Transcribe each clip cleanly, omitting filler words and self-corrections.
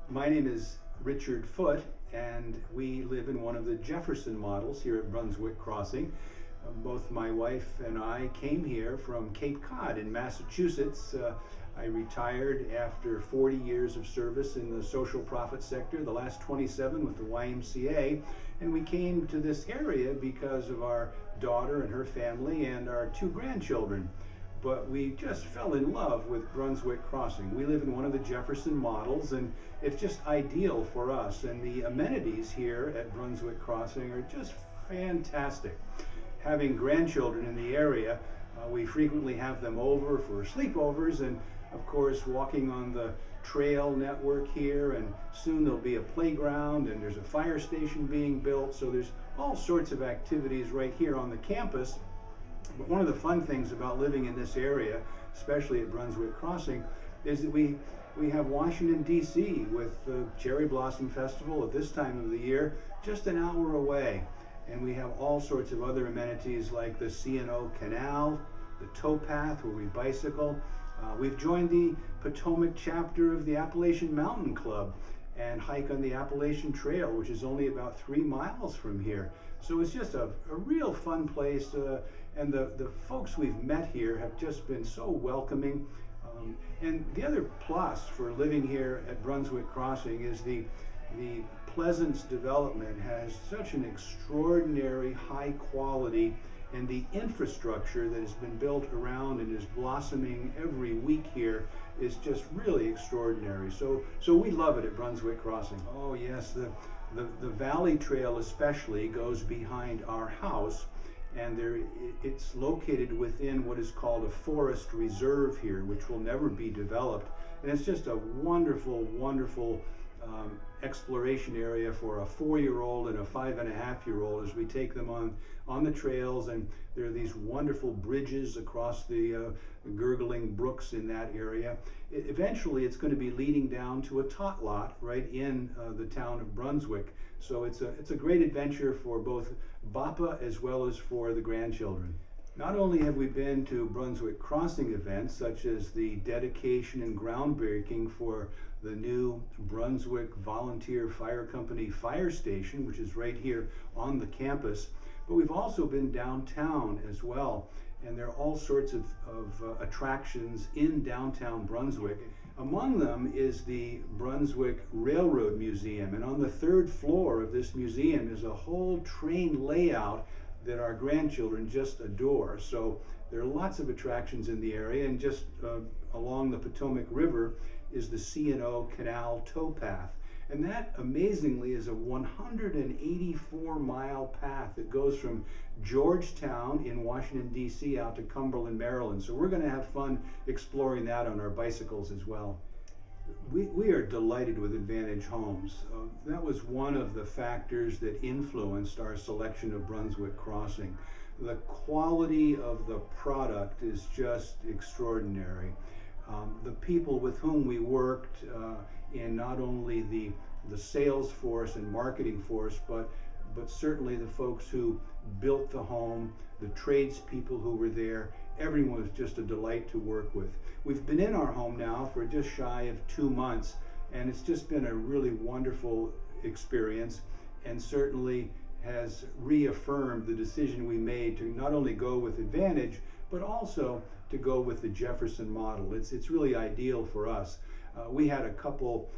My name is Richard Foote, and we live in one of the Jefferson models here at Brunswick Crossing. Both my wife and I came here from Cape Cod in Massachusetts. I retired after 40 years of service in the social profit sector, the last 27 with the YMCA, and we came to this area because of our daughter and her family and our 2 grandchildren. But we just fell in love with Brunswick Crossing. We live in one of the Jefferson models, and it's just ideal for us. And the amenities here at Brunswick Crossing are just fantastic. Having grandchildren in the area, we frequently have them over for sleepovers, and of course walking on the trail network here, and soon there'll be a playground, and there's a fire station being built, so there's all sorts of activities right here on the campus. But one of the fun things about living in this area, especially at Brunswick Crossing, is that we have Washington, D.C. with the Cherry Blossom Festival at this time of the year just an hour away. And we have all sorts of other amenities like the C&O Canal, the towpath where we bicycle. We've joined the Potomac chapter of the Appalachian Mountain Club and hike on the Appalachian Trail, which is only about 3 miles from here. So it's just a real fun place, and the folks we've met here have just been so welcoming. And the other plus for living here at Brunswick Crossing is the Pleasance development has such an extraordinary high quality, and the infrastructure that has been built around and is blossoming every week here is just really extraordinary. So we love it at Brunswick Crossing. Oh yes, the Valley Trail especially goes behind our house, and it's located within what is called a forest reserve here, which will never be developed. And it's just a wonderful, wonderful exploration area for a 4-year-old and a 5-and-a-half-year-old as we take them on the trails. And there are these wonderful bridges across the gurgling brooks in that area. Eventually it's going to be leading down to a tot lot right in the town of Brunswick. So it's a great adventure for both Bappa as well as for the grandchildren. Not only have we been to Brunswick Crossing events such as the dedication and groundbreaking for the new Brunswick Volunteer Fire Company fire station, which is right here on the campus, but we've also been downtown as well. And there are all sorts of attractions in downtown Brunswick. Among them is the Brunswick Railroad Museum, and on the 3rd floor of this museum is a whole train layout that our grandchildren just adore. So there are lots of attractions in the area, and just along the Potomac River is the C&O Canal towpath. And that, amazingly, is a 184-mile path that goes from Georgetown in Washington, D.C. out to Cumberland, Maryland. So we're going to have fun exploring that on our bicycles as well. We are delighted with Advantage Homes. That was one of the factors that influenced our selection of Brunswick Crossing. The quality of the product is just extraordinary. The people with whom we worked in not only the sales force and marketing force, but certainly the folks who built the home, the tradespeople who were there, everyone was just a delight to work with. We've been in our home now for just shy of 2 months, and it's just been a really wonderful experience, and certainly has reaffirmed the decision we made to not only go with Advantage, but also to go with the Jefferson model. It's really ideal for us. We had a couple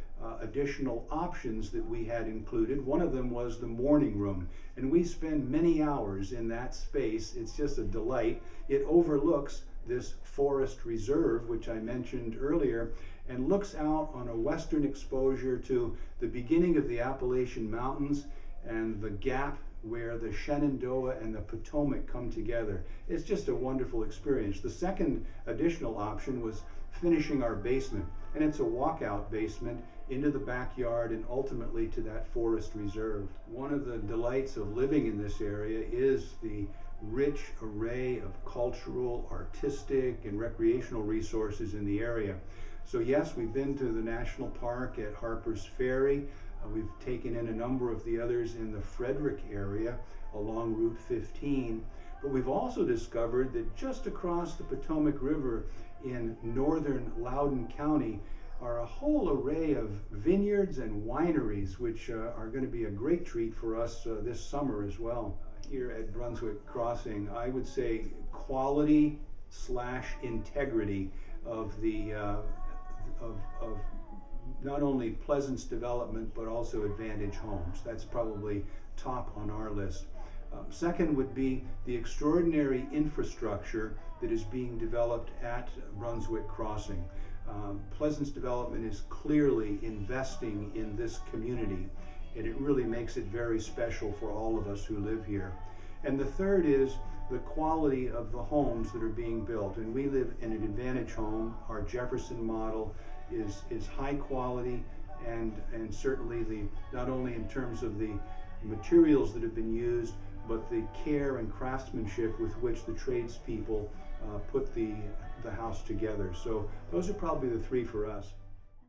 additional options that we had included. One of them was the morning room, and we spend many hours in that space. It's just a delight. It overlooks this forest reserve, which I mentioned earlier, and looks out on a western exposure to the beginning of the Appalachian Mountains and the gap where the Shenandoah and the Potomac come together. It's just a wonderful experience. The second additional option was finishing our basement, and it's a walkout basement into the backyard and ultimately to that forest reserve. One of the delights of living in this area is the rich array of cultural, artistic, and recreational resources in the area. So yes, we've been to the National Park at Harper's Ferry. We've taken in a number of the others in the Frederick area along Route 15, but we've also discovered that just across the Potomac River in northern Loudoun County, are a whole array of vineyards and wineries, which are going to be a great treat for us this summer as well. Here at Brunswick Crossing, I would say quality / integrity of the of not only Pleasance development but also Advantage Homes. That's probably top on our list. Second would be the extraordinary infrastructure that is being developed at Brunswick Crossing. Pleasance Development is clearly investing in this community, and it really makes it very special for all of us who live here. And the third is the quality of the homes that are being built. And we live in an Advantage home. Our Jefferson model is high quality, and certainly not only in terms of the materials that have been used, but the care and craftsmanship with which the tradespeople put the house together. So those are probably the three for us.